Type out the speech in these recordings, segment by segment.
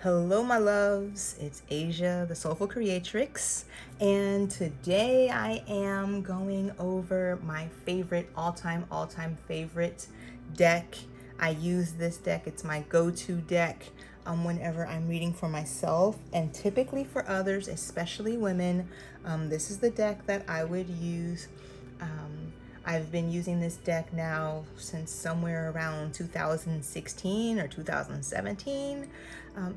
Hello, my loves. It's Asia, the Soulful Creatrix, and today I am going over my favorite, all-time favorite deck. I use this deck. It's my go-to deck whenever I'm reading for myself and typically for others, especially women. This is the deck that I would use. I've been using this deck now since somewhere around 2016 or 2017,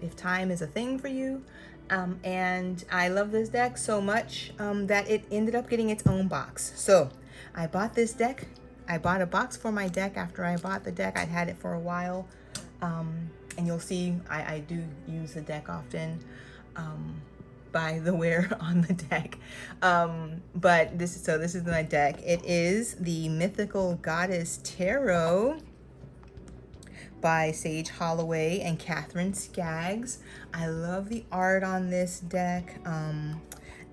if time is a thing for you. And I love this deck so much that it ended up getting its own box. So I bought this deck. I bought a box for my deck after I bought the deck. I'd had it for a while. And you'll see I do use the deck often. By the wear on the deck. But this is my deck. It is the Mythical Goddess Tarot by Sage Holloway and Catherine Skaggs. I love the art on this deck,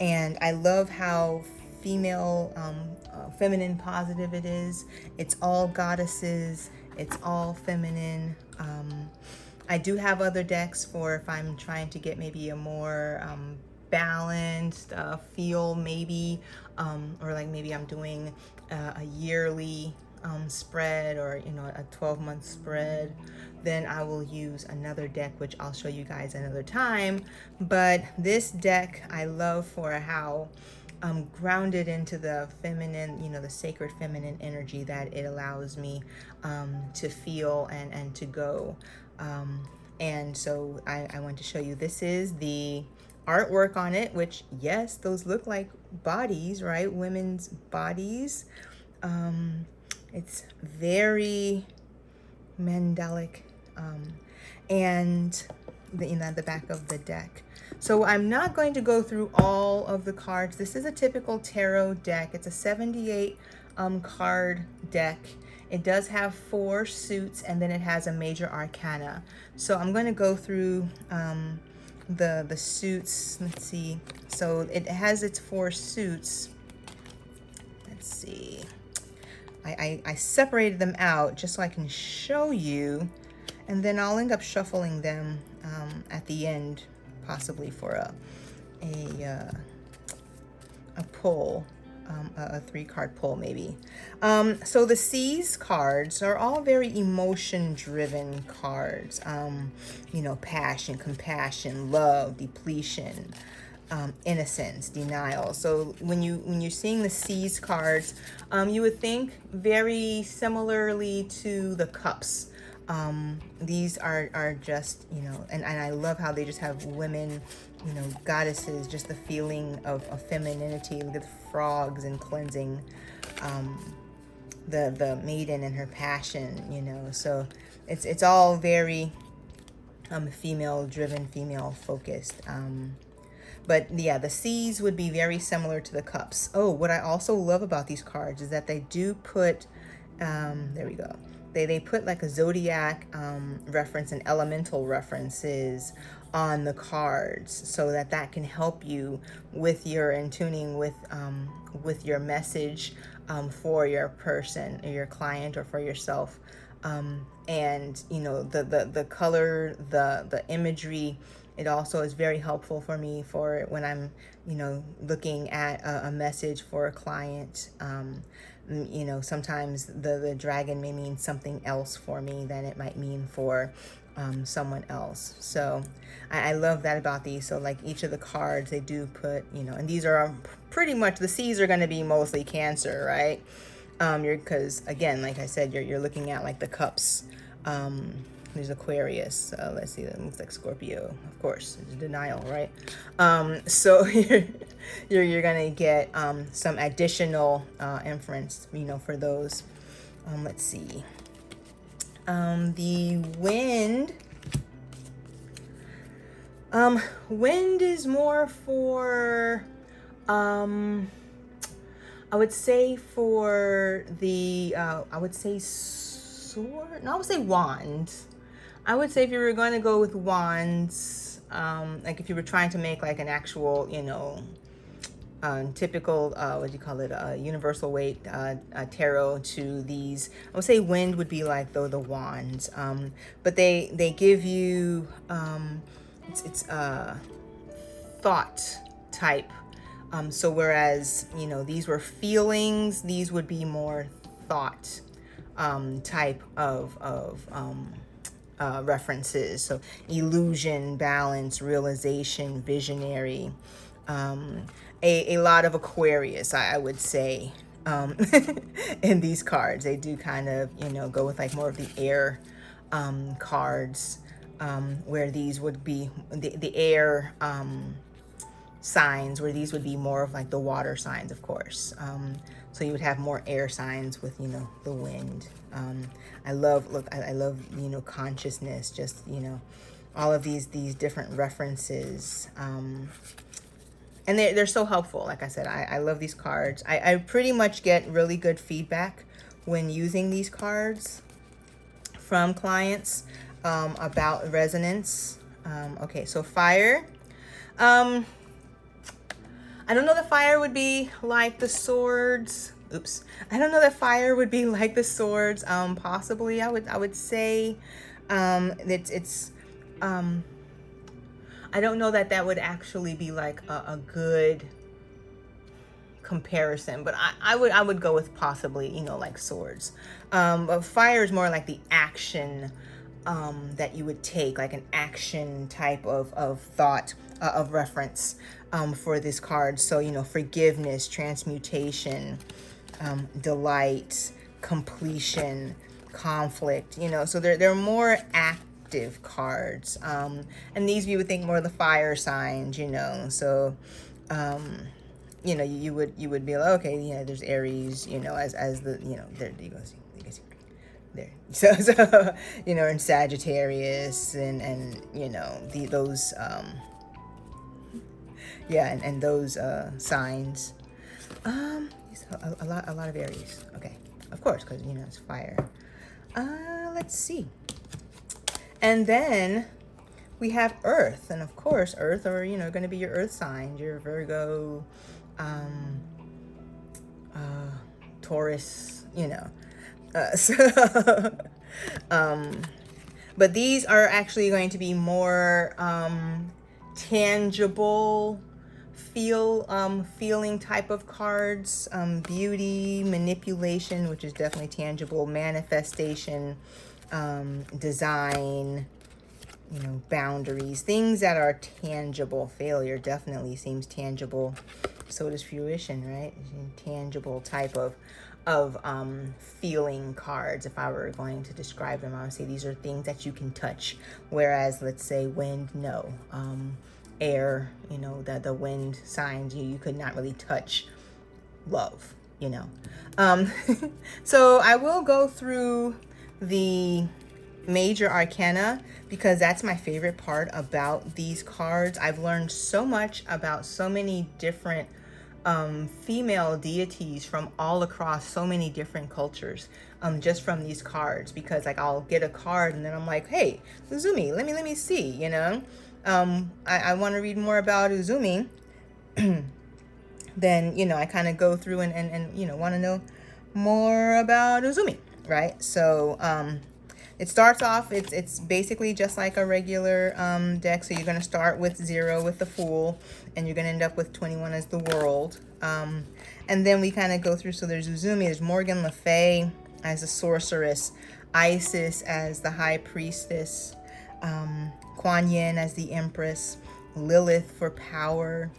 and I love how feminine positive it is. It's all goddesses. It's all feminine. I do have other decks for if I'm trying to get maybe a more balanced feel, maybe, or like maybe I'm doing a yearly spread, or a 12-month spread. Then I will use another deck, which I'll show you guys another time. But this deck I love for how grounded into the feminine, the sacred feminine energy that it allows me to feel and to go. And so I want to show you, this is the artwork on it, which, yes, those look like bodies, right? Women's bodies. It's very mandalic. And the back of the deck. So I'm not going to go through all of the cards. This is a typical tarot deck. It's a 78 card deck. It does have 4 suits, and then it has a major arcana. So I'm going to go through the suits. Let's see. So it has its 4 suits. Let's see. I separated them out just so I can show you, and then I'll end up shuffling them at the end, possibly for a pull. A 3-card pull, maybe. So the C's cards are all very emotion-driven cards. Passion, compassion, love, depletion, innocence, denial. So when you're seeing the C's cards, you would think very similarly to the Cups. These are just, and I love how they just have women, goddesses, just the feeling of femininity. Look at the frogs and cleansing, the maiden and her passion, so it's all very female driven, female focused. But yeah, the C's would be very similar to the Cups. Oh, what I also love about these cards is that they do put, there we go. They put like a zodiac reference and elemental references on the cards, so that can help you with your in tuning with your message for your person or your client or for yourself. And the color, the imagery, it also is very helpful for me for when I'm looking at a message for a client. Sometimes the dragon may mean something else for me than it might mean for someone else. So I love that about these. So like each of the cards, they do put, and these are pretty much, the C's are going to be mostly Cancer, right? Because again, like I said, you're looking at like the Cups. There's Aquarius. Let's see, that looks like Scorpio. Of course, it's denial, right? So you're gonna get some additional inference, for those. Let's see. The wind. Wind is more for, I would say for the, I would say sword. No, I would say wands. I would say if you were going to go with wands, like if you were trying to make like an actual, typical, what do you call it, universal weight tarot to these, I would say wind would be like the wands. But they give you it's thought type. So whereas, you know, these were feelings, these would be more thought type of references. So illusion, balance, realization, visionary, a lot of Aquarius, I would say, in these cards. They do kind of, you know, go with like more of the air cards, where these would be the air signs, where these would be more of like the water signs, of course. So you would have more air signs with, you know, the wind. I love, you know, consciousness, just, you know, all of these different references. And they're so helpful. Like I said, I love these cards. I pretty much get really good feedback when using these cards from clients about resonance. Okay, so fire. I don't know that fire would be like the swords. Oops. I don't know that fire would be like the swords. Possibly, I would say it's I don't know that that would actually be like a good comparison, but I would go with possibly, you know, like swords. But fire is more like the action that you would take, like an action type of thought, of reference for this card. So, you know, forgiveness, transmutation, delight, completion, conflict, you know, so they're more active cards. And these, you would think more of the fire signs, you know, so you know, you would be like, okay, you know, there's Aries, you know, as the, you know, there you go, you can see there. So you know, and Sagittarius and you know, those yeah, and those signs. A lot of Aries. Okay, of course, because, you know, it's fire. Let's see. And then we have Earth, and of course, Earth, or, you know, going to be your Earth signs, your Virgo, Taurus, you know. But these are actually going to be more tangible, feeling type of cards. Beauty, manipulation, which is definitely tangible, manifestation, design, you know, boundaries, things that are tangible. Failure definitely seems tangible. So does fruition, right? Tangible type of feeling cards. If I were going to describe them, I would say these are things that you can touch. Whereas, let's say wind, no. Air, you know, the wind signs, you could not really touch love, you know. So I will go through the major arcana because that's my favorite part about these cards. I've learned so much about so many different female deities from all across so many different cultures, just from these cards, because like I'll get a card and then I'm like, hey, Uzumi, let me see, you know. I want to read more about Uzumi. Then, you know, I kind of go through and you know, want to know more about Uzumi, right? So it starts off, it's basically just like a regular deck. So you're going to start with 0 with the Fool, and you're going to end up with 21 as the World. And then we kind of go through. So there's Uzumi, there's Morgan Le Fay as the Sorceress, Isis as the High Priestess, Kuan Yin as the Empress, Lilith for power,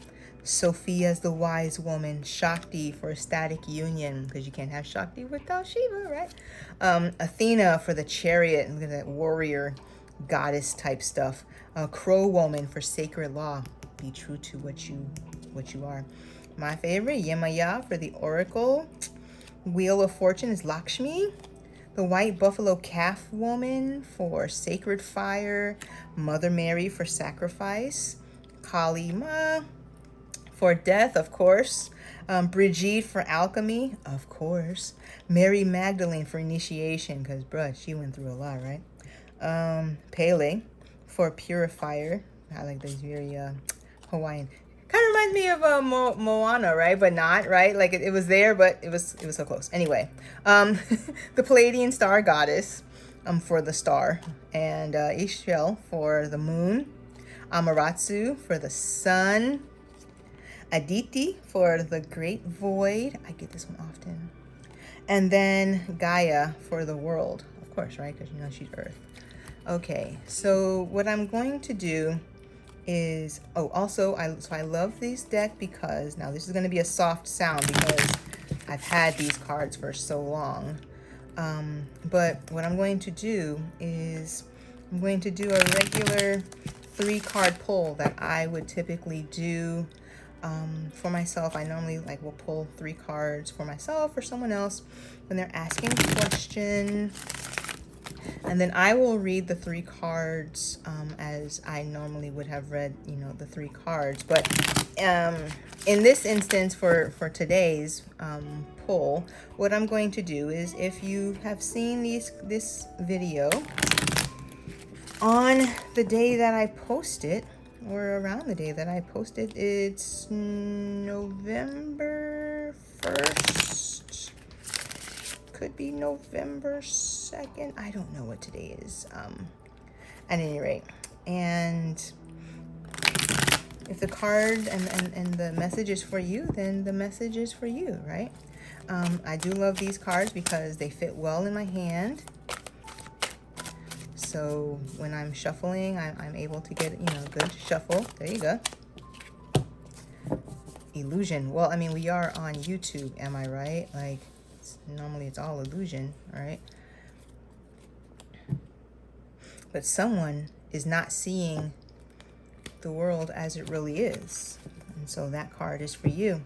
Sophia as the Wise Woman, Shakti for ecstatic union, because you can't have Shakti without Shiva, right? Athena for the chariot, look at that warrior goddess type stuff. Crow Woman for sacred law, be true to what you are. My favorite, Yemaya for the oracle. Wheel of Fortune is Lakshmi. The White Buffalo Calf Woman for sacred fire. Mother Mary for sacrifice. Kali Ma for death, of course. Brigitte for alchemy, of course. Mary Magdalene for initiation, because, bruh, she went through a lot, right? Pele for purifier. I like these very Hawaiian. Kind of reminds me of Moana, right? But not, right? Like it was there, but it was so close. Anyway, the Palladian star goddess for the star, and Ishtel for the moon. Amaterasu for the sun, Aditi for the great void. I get this one often. And then Gaia for the world, of course, right? Because you know she's Earth. Okay, so what I'm going to do is, also I love this deck because now this is going to be a soft sound because I've had these cards for so long. But what I'm going to do is I'm going to do a regular 3-card pull that I would typically do for myself. I normally will pull 3 cards for myself or someone else when they're asking a question. And then I will read the 3 cards as I normally would have read, the 3 cards. But in this instance, for today's pull, what I'm going to do is, if you have seen this video on the day that I post it, or around the day that I post it, it's November 1st. Could be November 2nd. I don't know what today is. At any rate, and if the card and the message is for you, then the message is for you, right? I do love these cards because they fit well in my hand. So when I'm shuffling, I'm able to get, good shuffle. There you go. Illusion. Well, I mean, we are on YouTube, am I right? Normally it's all illusion, right? But someone is not seeing the world as it really is. And so that card is for you.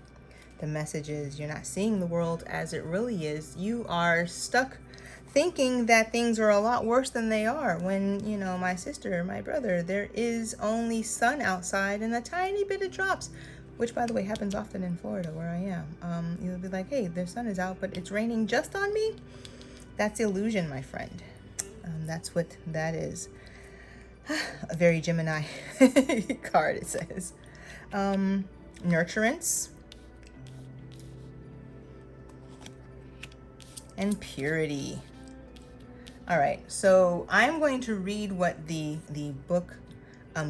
The message is, you're not seeing the world as it really is. You are stuck thinking that things are a lot worse than they are, when, my sister, my brother, there is only sun outside and a tiny bit of drops, which, by the way, happens often in Florida where I am. You'll be like, hey, the sun is out, but it's raining just on me. That's illusion, my friend. That's what that is. A very Gemini card, it says. Nurturance and purity. All right, so I'm going to read what the book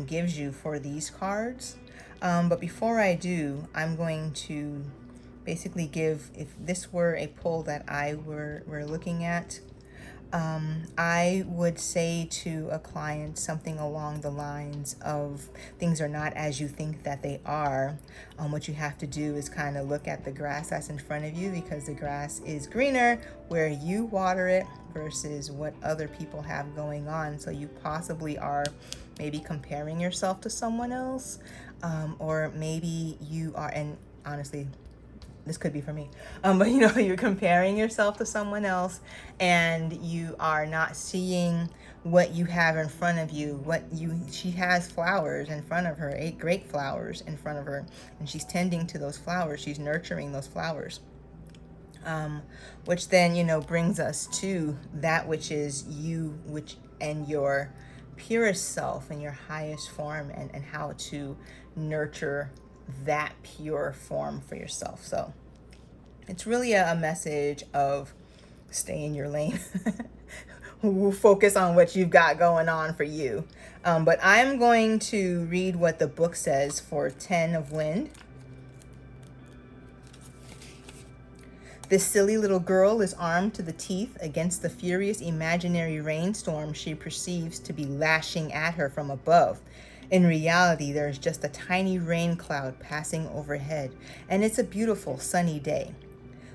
gives you for these cards. But before I do, I'm going to basically give, if this were a pull that I were looking at, I would say to a client something along the lines of, things are not as you think that they are. What you have to do is kind of look at the grass that's in front of you, because the grass is greener where you water it versus what other people have going on. So you possibly are maybe comparing yourself to someone else, or maybe you are, and honestly, this could be for me, but you're comparing yourself to someone else and you are not seeing what you have in front of you. She has flowers in front of her, 8 great flowers in front of her, and she's tending to those flowers. She's nurturing those flowers, which then, brings us to that which is you, and your purest self and your highest form, and how to nurture that pure form for yourself. So it's really a message of stay in your lane. Focus on what you've got going on for you. But I'm going to read what the book says for 10 of Wind. This silly little girl is armed to the teeth against the furious imaginary rainstorm she perceives to be lashing at her from above. In reality, there is just a tiny rain cloud passing overhead, and it's a beautiful sunny day.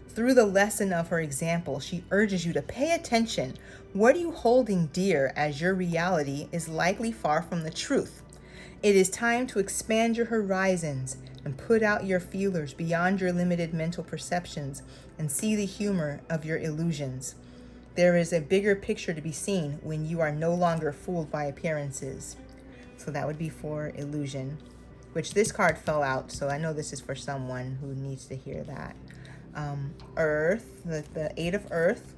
Through the lesson of her example, she urges you to pay attention. What are you holding dear, as your reality is likely far from the truth? It is time to expand your horizons and put out your feelers beyond your limited mental perceptions and see the humor of your illusions. There is a bigger picture to be seen when you are no longer fooled by appearances. So that would be for illusion, which this card fell out, so I know this is for someone who needs to hear that. Earth, the 8 of Earth.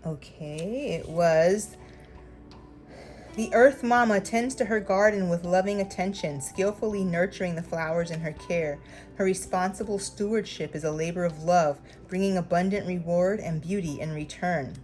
Okay, it was The Earth Mama tends to her garden with loving attention, skillfully nurturing the flowers in her care. Her responsible stewardship is a labor of love, bringing abundant reward and beauty in return.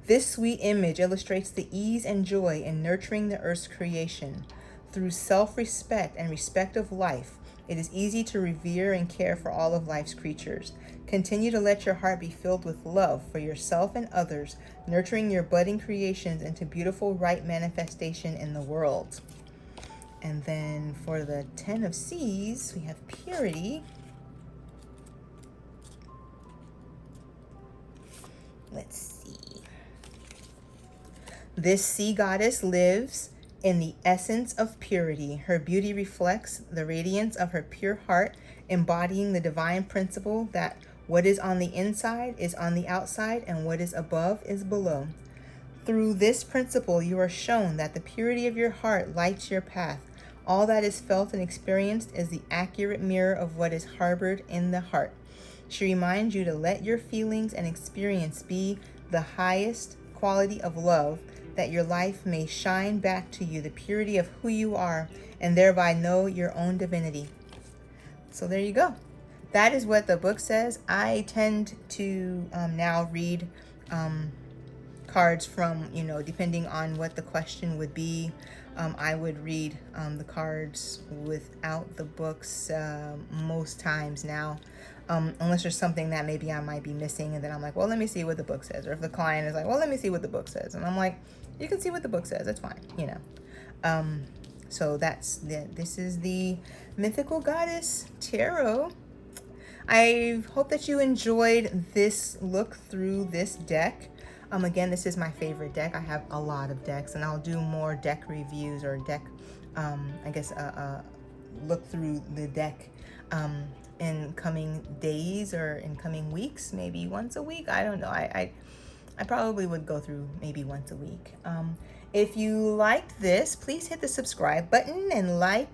This sweet image illustrates the ease and joy in nurturing the earth's creation. Through self-respect and respect of life, it is easy to revere and care for all of life's creatures. Continue to let your heart be filled with love for yourself and others, nurturing your budding creations into beautiful, right manifestation in the world. And then for the 10 of C's, we have purity. Let's see. This sea goddess lives in the essence of purity. Her beauty reflects the radiance of her pure heart, embodying the divine principle that what is on the inside is on the outside, and what is above is below. Through this principle, you are shown that the purity of your heart lights your path. All that is felt and experienced is the accurate mirror of what is harbored in the heart. She reminds you to let your feelings and experience be the highest quality of love, that your life may shine back to you the purity of who you are, and thereby know your own divinity. So there you go. That is what the book says. I tend to now read cards from, depending on what the question would be. I would read the cards without the books most times now, unless there's something that maybe I might be missing, and then I'm like, well, let me see what the book says. Or if the client is like, well, let me see what the book says, and I'm like, you can see what the book says, it's fine, so this is the Mythical Goddess Tarot. I hope that you enjoyed this look through this deck. Again, this is my favorite deck. I have a lot of decks, and I'll do more deck reviews or deck, look through the deck in coming days or in coming weeks, maybe once a week. I don't know. I probably would go through maybe once a week. If you liked this, please hit the subscribe button and like.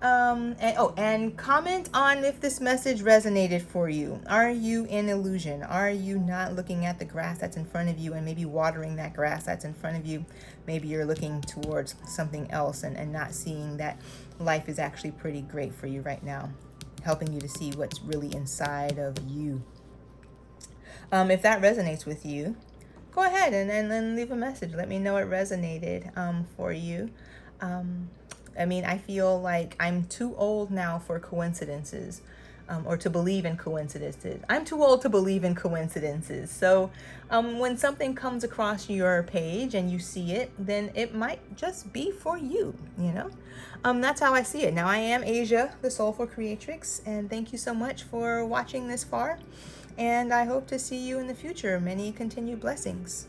And comment on if this message resonated for you. Are you in illusion? Are you not looking at the grass that's in front of you and maybe watering that grass that's in front of you? Maybe you're looking towards something else and not seeing that life is actually pretty great for you right now, helping you to see what's really inside of you. If that resonates with you, go ahead and then leave a message. Let me know it resonated for you. I feel like I'm too old now for coincidences, or to believe in coincidences. I'm too old to believe in coincidences. So when something comes across your page and you see it, then it might just be for you, That's how I see it. Now, I am Asia, the Soulful Creatrix, and thank you so much for watching this far. And I hope to see you in the future. Many continued blessings.